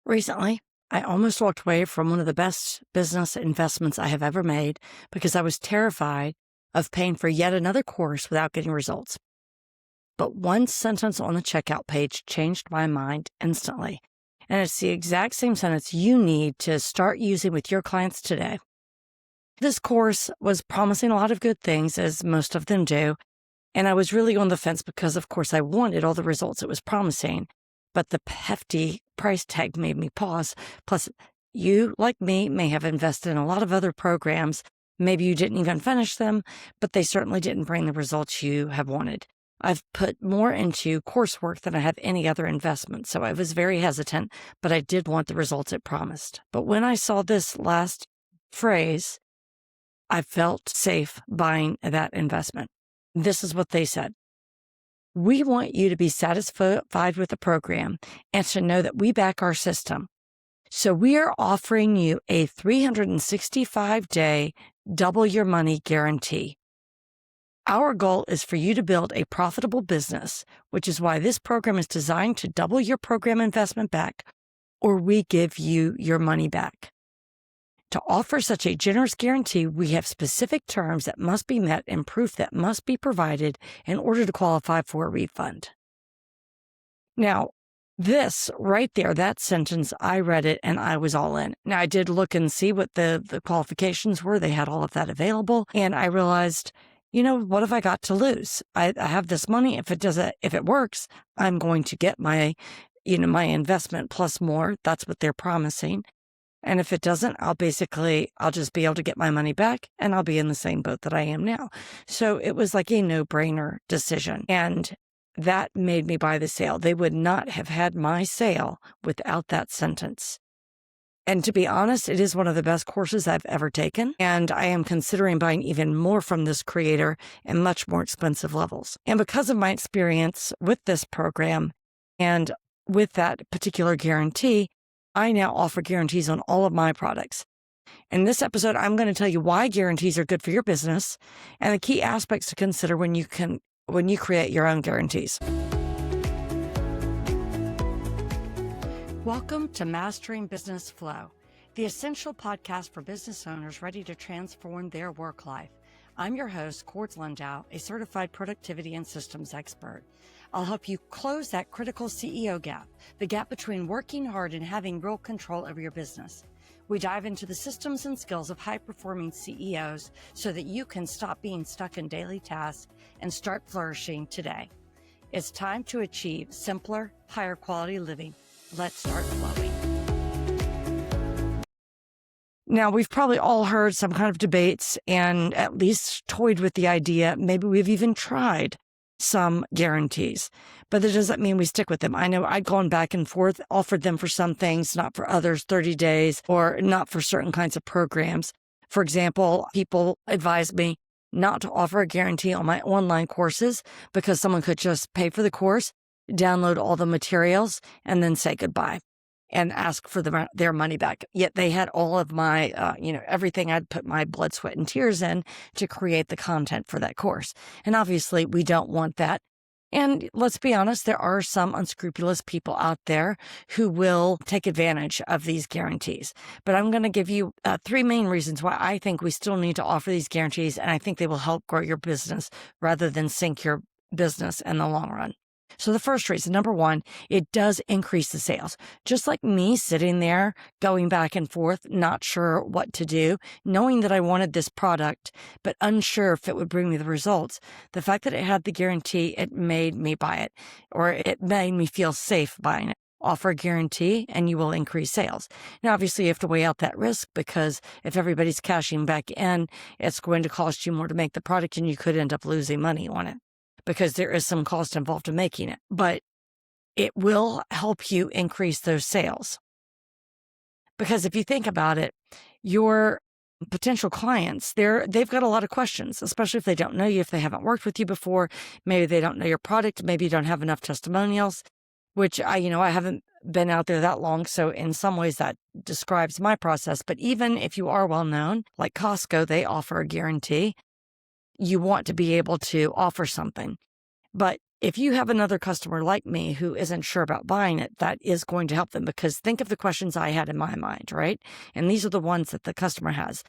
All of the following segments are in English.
Recently, I almost walked away from one of the best business investments I have ever made because I was terrified of paying for yet another course without getting results. But one sentence on the checkout page changed my mind instantly. And it's the exact same sentence you need to start using with your clients today. This course was promising a lot of good things, as most of them do. And I was really on the fence because, of course, I wanted all the results it was promising. But the hefty price tag made me pause. Plus, you, like me, may have invested in a lot of other programs. Maybe you didn't even finish them, but they certainly didn't bring the results you have wanted. I've put more into coursework than I have any other investment, so I was very hesitant, but I did want the results it promised. But when I saw this last phrase, I felt safe buying that investment. This is what they said. We want you to be satisfied with the program and to know that we back our system. So we are offering you a 365-day double your money guarantee. Our goal is for you to build a profitable business, which is why this program is designed to double your program investment back, or we give you your money back. To offer such a generous guarantee, we have specific terms that must be met and proof that must be provided in order to qualify for a refund. Now, this right there, that sentence, I read it and I was all in. Now, I did look and see what the qualifications were. They had all of that available. And I realized, what have I got to lose? I have this money. If it works, I'm going to get my investment plus more. That's what they're promising. And if it doesn't, I'll just be able to get my money back and I'll be in the same boat that I am now. So it was like a no-brainer decision. And that made me buy the sale. They would not have had my sale without that sentence. And to be honest, it is one of the best courses I've ever taken. And I am considering buying even more from this creator in much more expensive levels. And because of my experience with this program and with that particular guarantee, I now offer guarantees on all of my products. In this episode, I'm going to tell you why guarantees are good for your business and the key aspects to consider when you create your own guarantees. Welcome to Mastering Business Flow, the essential podcast for business owners ready to transform their work life. I'm your host, Lindow, a certified productivity and systems expert. I'll help you close that critical CEO gap, the gap between working hard and having real control over your business. We dive into the systems and skills of high-performing CEOs so that you can stop being stuck in daily tasks and start flourishing today. It's time to achieve simpler, higher quality living. Let's start flowing. Now, we've probably all heard some kind of debates and at least toyed with the idea. Maybe we've even tried some guarantees, but that doesn't mean we stick with them. I know I'd gone back and forth, offered them for some things, not for others, 30 days, or not for certain kinds of programs. For example, people advised me not to offer a guarantee on my online courses because someone could just pay for the course, download all the materials, and then say goodbye and ask for their money back. Yet they had all of my, everything I'd put my blood, sweat, and tears in to create the content for that course. And obviously, we don't want that. And let's be honest, there are some unscrupulous people out there who will take advantage of these guarantees. But I'm going to give you 3 main reasons why I think we still need to offer these guarantees, and I think they will help grow your business rather than sink your business in the long run. So the first reason, number 1, it does increase the sales. Just like me sitting there, going back and forth, not sure what to do, knowing that I wanted this product, but unsure if it would bring me the results. The fact that it had the guarantee, it made me buy it, or it made me feel safe buying it. Offer a guarantee and you will increase sales. Now, obviously, you have to weigh out that risk because if everybody's cashing back in, it's going to cost you more to make the product and you could end up losing money on it, because there is some cost involved in making it, but it will help you increase those sales. Because if you think about it, your potential clients, they've got a lot of questions, especially if they don't know you, if they haven't worked with you before, maybe they don't know your product, maybe you don't have enough testimonials, which I haven't been out there that long. So in some ways that describes my process. But even if you are well known, like Costco, they offer a guarantee. You want to be able to offer something. But if you have another customer like me who isn't sure about buying it, that is going to help them, because think of the questions I had in my mind, right? And these are the ones that the customer has.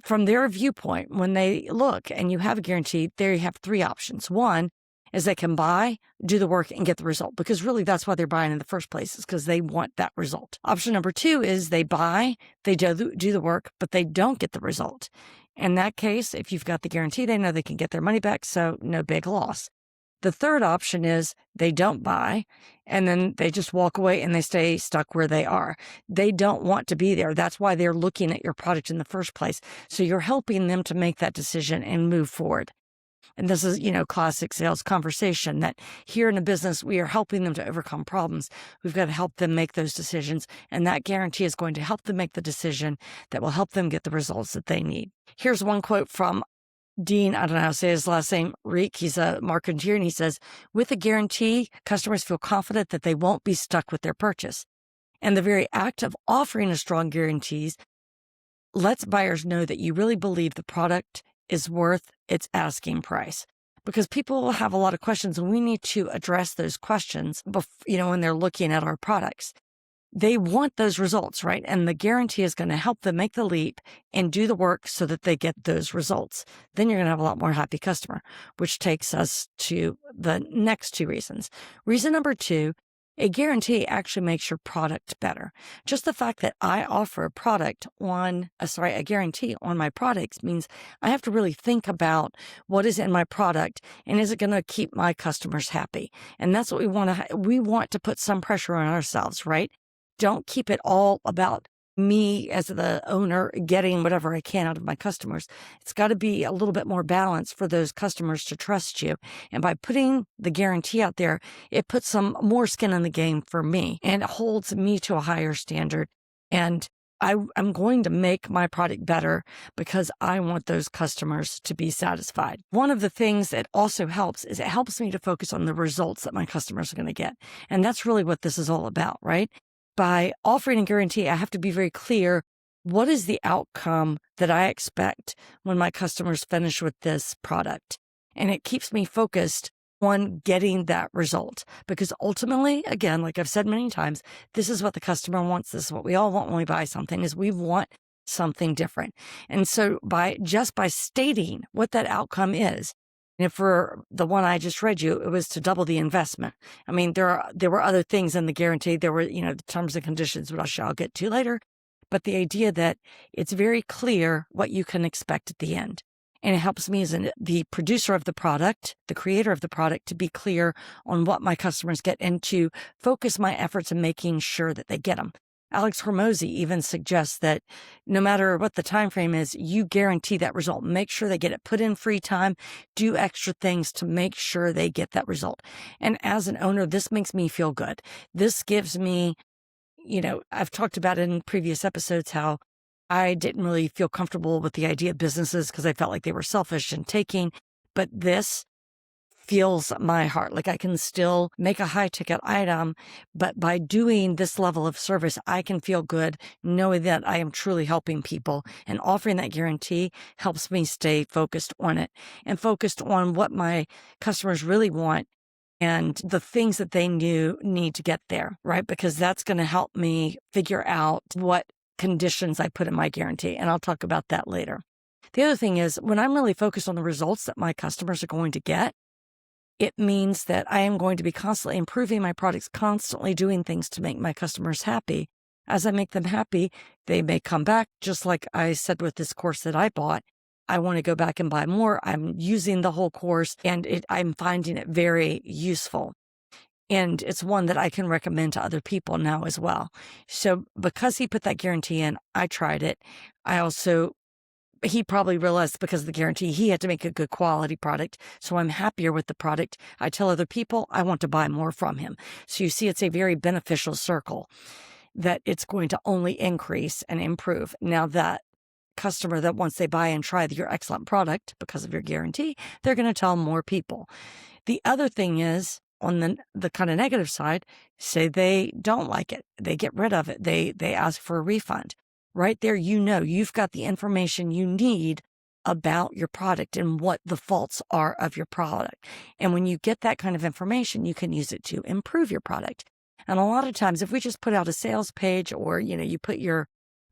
From their viewpoint, when they look and you have a guarantee, there you have three options. One is they can buy, do the work, and get the result, because really that's why they're buying in the first place, is because they want that result. Option number two is they buy, they do the work, but they don't get the result. In that case, if you've got the guarantee, they know they can get their money back, so no big loss. The third option is they don't buy, and then they just walk away and they stay stuck where they are. They don't want to be there. That's why they're looking at your product in the first place. So you're helping them to make that decision and move forward. And this is, classic sales conversation, that here in a business, we are helping them to overcome problems. We've got to help them make those decisions. And that guarantee is going to help them make the decision that will help them get the results that they need. Here's one quote from Dean, I don't know how to say his last name, Reek. He's a marketeer, and he says, with a guarantee, customers feel confident that they won't be stuck with their purchase. And the very act of offering a strong guarantee lets buyers know that you really believe the product is worth its asking price. Because people have a lot of questions, and we need to address those questions, when they're looking at our products. They want those results, right? And the guarantee is going to help them make the leap and do the work so that they get those results. Then you're going to have a lot more happy customer, which takes us to the next two reasons. Reason number two, a guarantee actually makes your product better. Just the fact that I offer a guarantee on my products means I have to really think about what is in my product and is it going to keep my customers happy? And that's what we want to, we want to put some pressure on ourselves, right? Don't keep it all about me as the owner getting whatever I can out of my customers. It's got to be a little bit more balanced for those customers to trust you. And by putting the guarantee out there, it puts some more skin in the game for me, and it holds me to a higher standard. And I'm going to make my product better because I want those customers to be satisfied. One of the things that also helps is it helps me to focus on the results that my customers are going to get. And that's really what this is all about, right? By offering a guarantee, I have to be very clear, what is the outcome that I expect when my customers finish with this product? And it keeps me focused on getting that result. Because ultimately, again, like I've said many times, this is what the customer wants. This is what we all want when we buy something, is we want something different. And so by stating what that outcome is, and for the one I just read you, it was to double the investment. I mean, there were other things in the guarantee. There were, the terms and conditions, which I'll get to later. But the idea that it's very clear what you can expect at the end. And it helps me as the producer of the product, the creator of the product, to be clear on what my customers get and to focus my efforts in making sure that they get them. Alex Hormozy even suggests that no matter what the time frame is, you guarantee that result. Make sure they get it, put in free time, do extra things to make sure they get that result. And as an owner, this makes me feel good. This gives me, I've talked about in previous episodes how I didn't really feel comfortable with the idea of businesses because I felt like they were selfish and taking, but this fills my heart. Like I can still make a high ticket item, but by doing this level of service, I can feel good knowing that I am truly helping people, and offering that guarantee helps me stay focused on it and focused on what my customers really want and the things that they need to get there, right? Because that's going to help me figure out what conditions I put in my guarantee. And I'll talk about that later. The other thing is, when I'm really focused on the results that my customers are going to get, it means that I am going to be constantly improving my products, constantly doing things to make my customers happy. As I make them happy, they may come back, just like I said with this course that I bought. I want to go back and buy more. I'm using the whole course, and I'm finding it very useful. And it's one that I can recommend to other people now as well. So because he put that guarantee in, I tried it. He probably realized because of the guarantee, he had to make a good quality product. So I'm happier with the product. I tell other people I want to buy more from him. So you see, it's a very beneficial circle that it's going to only increase and improve. Now that customer that once they buy and try your excellent product because of your guarantee, they're going to tell more people. The other thing is, on the kind of negative side, say they don't like it. They get rid of it. They ask for a refund. Right there, you've got the information you need about your product and what the faults are of your product. And when you get that kind of information, you can use it to improve your product. And a lot of times, if we just put out a sales page or, you put your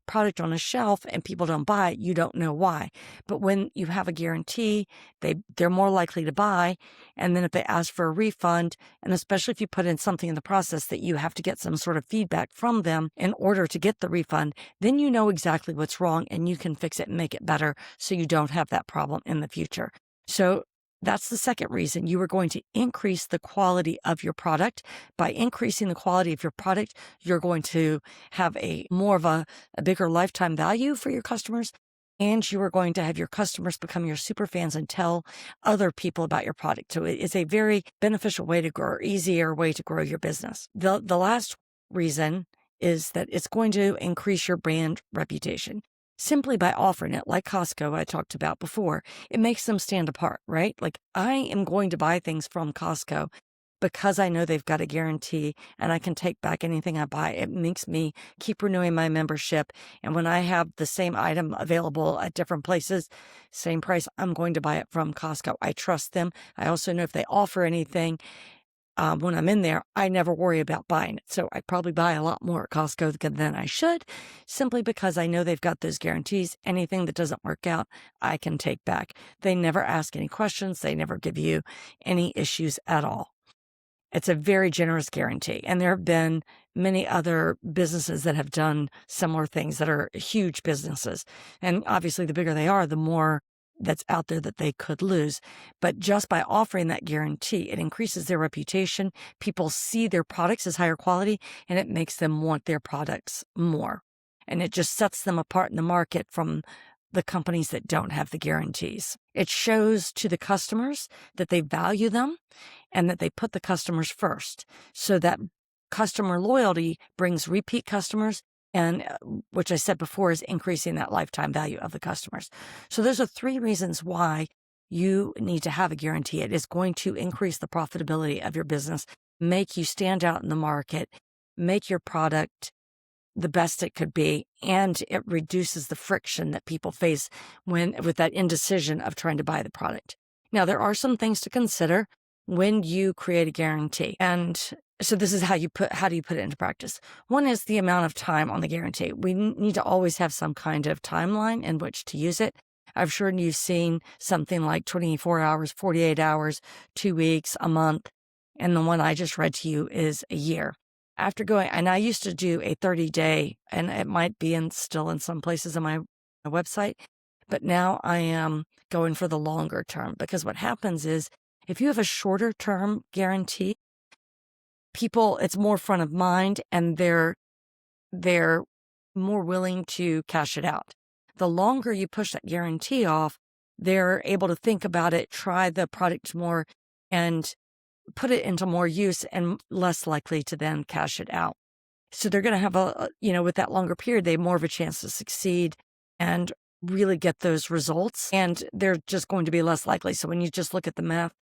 product on a shelf and people don't buy it, you don't know why. But when you have a guarantee, they're more likely to buy. And then if they ask for a refund, and especially if you put in something in the process that you have to get some sort of feedback from them in order to get the refund, then you know exactly what's wrong and you can fix it and make it better so you don't have that problem in the future. So that's the second reason. You are going to increase the quality of your product. By increasing the quality of your product, you're going to have more of a bigger lifetime value for your customers. And you are going to have your customers become your super fans and tell other people about your product. So it is a very beneficial way to grow, or easier way to grow your business. The last reason is that it's going to increase your brand reputation. Simply by offering it, like Costco I talked about before, it makes them stand apart, right? Like, I am going to buy things from Costco because I know they've got a guarantee and I can take back anything I buy. It makes me keep renewing my membership. And when I have the same item available at different places, same price, I'm going to buy it from Costco. I trust them. I also know if they offer anything, when I'm in there, I never worry about buying it. So I probably buy a lot more at Costco than I should, simply because I know they've got those guarantees. Anything that doesn't work out, I can take back. They never ask any questions. They never give you any issues at all. It's a very generous guarantee. And there have been many other businesses that have done similar things that are huge businesses. And obviously, the bigger they are, the more that's out there that they could lose. But just by offering that guarantee, it increases their reputation. People see their products as higher quality, and it makes them want their products more. And it just sets them apart in the market from the companies that don't have the guarantees. It shows to the customers that they value them and that they put the customers first. So that customer loyalty brings repeat customers, and which I said before is increasing that lifetime value of the customers. So those are 3 reasons why you need to have a guarantee. It is going to increase the profitability of your business, make you stand out in the market, make your product the best it could be, and it reduces the friction that people face with that indecision of trying to buy the product. Now, there are some things to consider when you create a guarantee. And so this is how do you put it into practice? One is the amount of time on the guarantee. We need to always have some kind of timeline in which to use it. I'm sure you've seen something like 24 hours, 48 hours, 2 weeks, a month. And the one I just read to you is a year. After going, and I used to do a 30-day, and it might be still in some places on my website, but now I am going for the longer term, because what happens is if you have a shorter term guarantee, people, it's more front of mind and they're more willing to cash it out. The longer you push that guarantee off, they're able to think about it, try the product more, and put it into more use, and less likely to then cash it out. So they're going to have with that longer period, they have more of a chance to succeed and really get those results. And they're just going to be less likely. So when you just look at the math,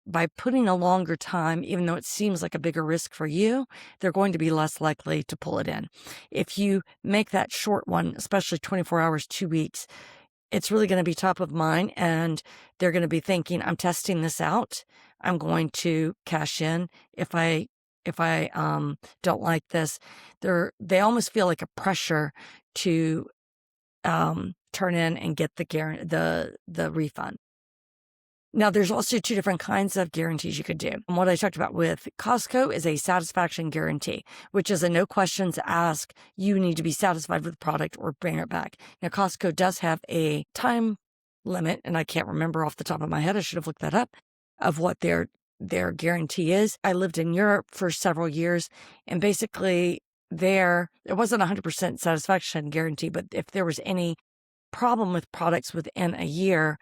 by putting a longer time, even though it seems like a bigger risk for you, they're going to be less likely to pull it in. If you make that short one, especially 24 hours, 2 weeks, it's really going to be top of mind, and they're going to be thinking, I'm testing this out. I'm going to cash in. If I don't like this, they almost feel like a pressure to turn in and get the refund. Now, there's also 2 different kinds of guarantees you could do. And what I talked about with Costco is a satisfaction guarantee, which is a no questions asked. You need to be satisfied with the product or bring it back. Now, Costco does have a time limit, and I can't remember off the top of my head. I should have looked that up, of what their guarantee is. I lived in Europe for several years, and basically it wasn't 100% satisfaction guarantee, but if there was any problem with products within a year,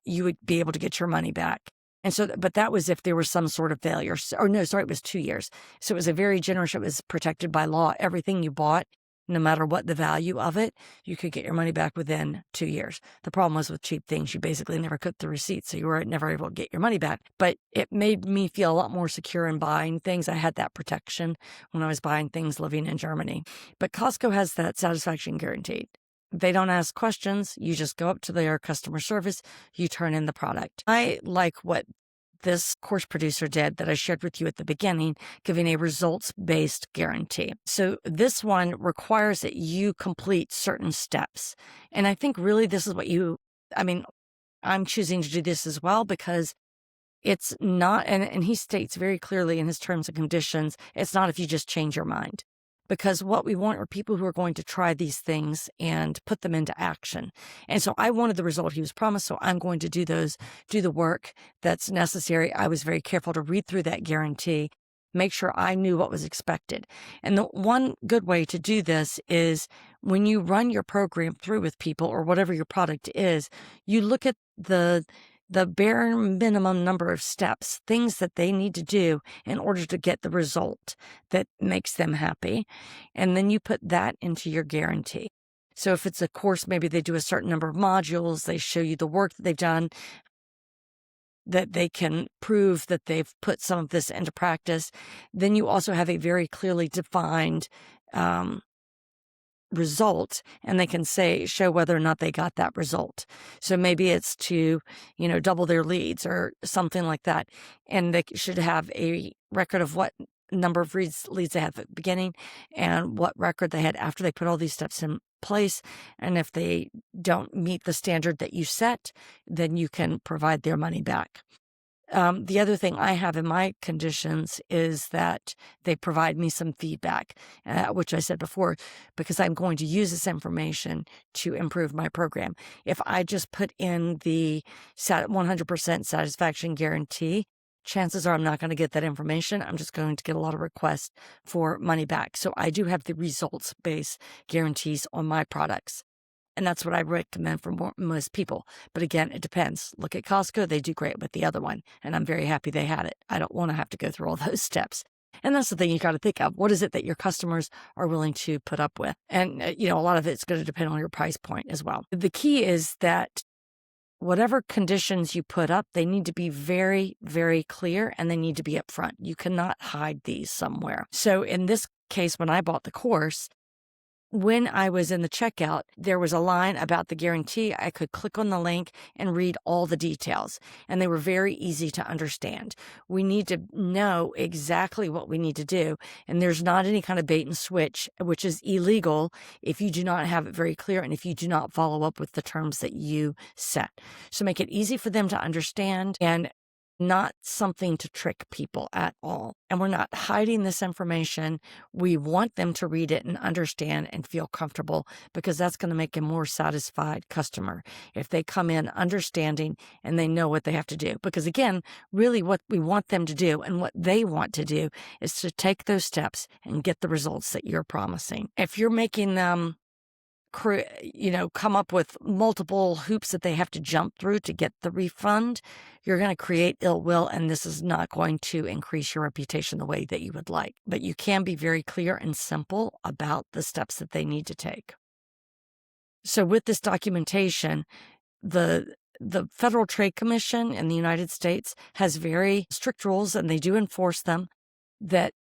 you would be able to get your money back. And so, but that was if there was some sort of failure. Or no, sorry, it was 2 years. So it was a very generous, it was protected by law. Everything you bought, no matter what the value of it, you could get your money back within 2 years. The problem was with cheap things, you basically never cut the receipt, so you were never able to get your money back. But it made me feel a lot more secure in buying things. I had that protection when I was buying things living in Germany. But Costco has that satisfaction guaranteed. They don't ask questions. You just go up to their customer service, you turn in the product. I like what this course producer did that I shared with you at the beginning, giving a results-based guarantee. So this one requires that you complete certain steps. And I think really this is what I'm choosing to do this as well because it's not, and he states very clearly in his terms and conditions, it's not if you just change your mind. Because what we want are people who are going to try these things and put them into action. And so I wanted the result he was promised, so I'm going to do the work that's necessary. I was very careful to read through that guarantee, make sure I knew what was expected. And the one good way to do this is when you run your program through with people or whatever your product is, you look at the bare minimum number of steps, things that they need to do in order to get the result that makes them happy. And then you put that into your guarantee. So if it's a course, maybe they do a certain number of modules, they show you the work that they've done, that they can prove that they've put some of this into practice. Then you also have a very clearly defined result, and they can show whether or not they got that result. So maybe it's to, double their leads or something like that. And they should have a record of what number of leads they had at the beginning and what record they had after they put all these steps in place. And if they don't meet the standard that you set, then you can provide their money back. The other thing I have in my conditions is that they provide me some feedback, which I said before, because I'm going to use this information to improve my program. If I just put in the 100% satisfaction guarantee, chances are I'm not going to get that information. I'm just going to get a lot of requests for money back. So I do have the results-based guarantees on my products. And that's what I recommend for most people. But again, it depends. Look at Costco. They do great with the other one. And I'm very happy they had it. I don't want to have to go through all those steps. And that's the thing you got to think of. What is it that your customers are willing to put up with? And, a lot of it's going to depend on your price point as well. The key is that whatever conditions you put up, they need to be very, very clear and they need to be upfront. You cannot hide these somewhere. So in this case, when I bought the course, when I was in the checkout, there was a line about the guarantee. I could click on the link and read all the details, and they were very easy to understand. We need to know exactly what we need to do, and there's not any kind of bait and switch, which is illegal if you do not have it very clear and if you do not follow up with the terms that you set. So make it easy for them to understand and not something to trick people at all. And we're not hiding this information. We want them to read it and understand and feel comfortable because that's going to make a more satisfied customer if they come in understanding and they know what they have to do. Because again, really what we want them to do and what they want to do is to take those steps and get the results that you're promising. If you're making them come up with multiple hoops that they have to jump through to get the refund, you're going to create ill will, and this is not going to increase your reputation the way that you would like. But you can be very clear and simple about the steps that they need to take. So with this documentation, the Federal Trade Commission in the United States has very strict rules, and they do enforce them, that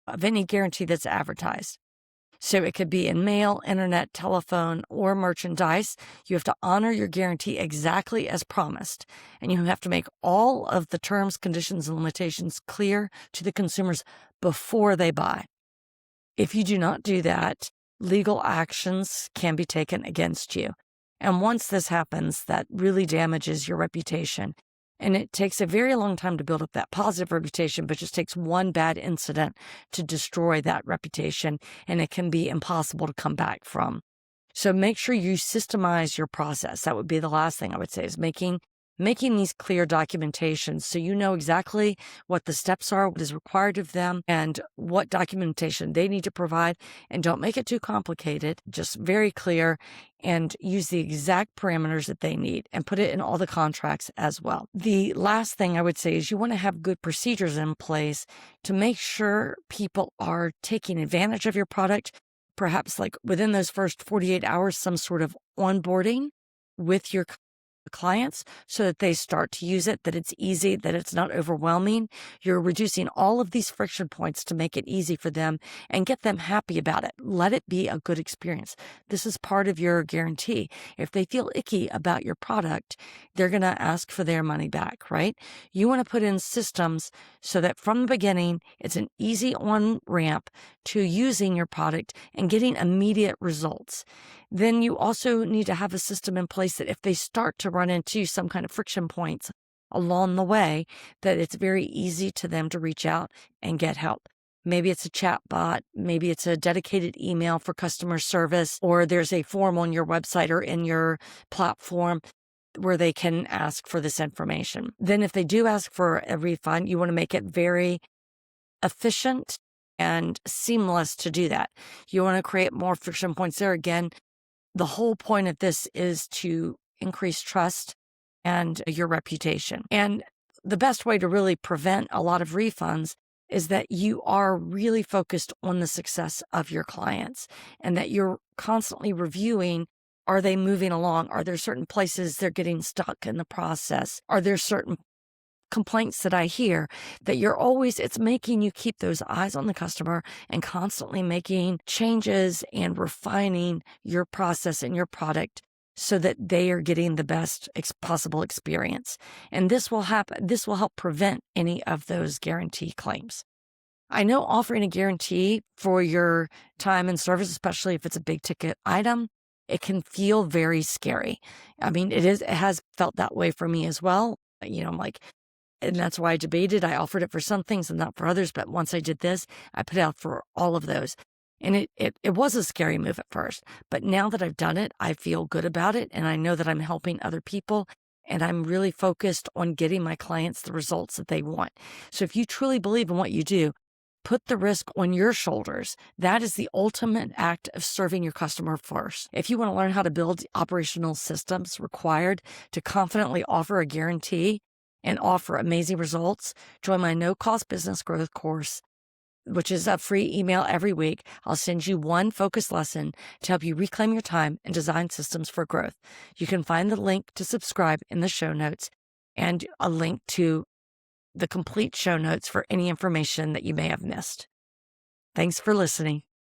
of any guarantee that's advertised. So it could be in mail, internet, telephone, or merchandise. You have to honor your guarantee exactly as promised. And you have to make all of the terms, conditions, and limitations clear to the consumers before they buy. If you do not do that, legal actions can be taken against you. And once this happens, that really damages your reputation. And it takes a very long time to build up that positive reputation, but just takes one bad incident to destroy that reputation, and it can be impossible to come back from. So make sure you systemize your process. That would be the last thing I would say, is making these clear documentations so you know exactly what the steps are, what is required of them, and what documentation they need to provide. And don't make it too complicated, just very clear, and use the exact parameters that they need and put it in all the contracts as well. The last thing I would say is you want to have good procedures in place to make sure people are taking advantage of your product, perhaps like within those first 48 hours, some sort of onboarding with your clients so that they start to use it, that it's easy, that it's not overwhelming. You're reducing all of these friction points to make it easy for them and get them happy about it. Let it be a good experience. This is part of your guarantee. If they feel icky about your product, they're going to ask for their money back, right? You want to put in systems so that from the beginning, it's an easy on ramp to using your product and getting immediate results. Then you also need to have a system in place that if they start to run into some kind of friction points along the way, that it's very easy to them to reach out and get help. Maybe it's a chat bot, maybe it's a dedicated email for customer service, or there's a form on your website or in your platform where they can ask for this information. Then if they do ask for a refund, you want to make it very efficient and seamless to do that. You want to create more friction points there. Again, the whole point of this is to increase trust and your reputation. And the best way to really prevent a lot of refunds is that you are really focused on the success of your clients and that you're constantly reviewing, are they moving along? Are there certain places they're getting stuck in the process? Are there certain complaints that I hear that it's making you keep those eyes on the customer and constantly making changes and refining your process and your product so that they are getting the best possible experience. And this will help prevent any of those guarantee claims. I know offering a guarantee for your time and service, especially if it's a big ticket item, it can feel very scary. I mean, it has felt that way for me as well. I'm like, and that's why I debated. I offered it for some things and not for others. But once I did this, I put out for all of those. And it was a scary move at first. But now that I've done it, I feel good about it. And I know that I'm helping other people. And I'm really focused on getting my clients the results that they want. So if you truly believe in what you do, put the risk on your shoulders. That is the ultimate act of serving your customer first. If you want to learn how to build operational systems required to confidently offer a guarantee and offer amazing results, join my no-cost business growth course, which is a free email every week. I'll send you one focused lesson to help you reclaim your time and design systems for growth. You can find the link to subscribe in the show notes and a link to the complete show notes for any information that you may have missed. Thanks for listening.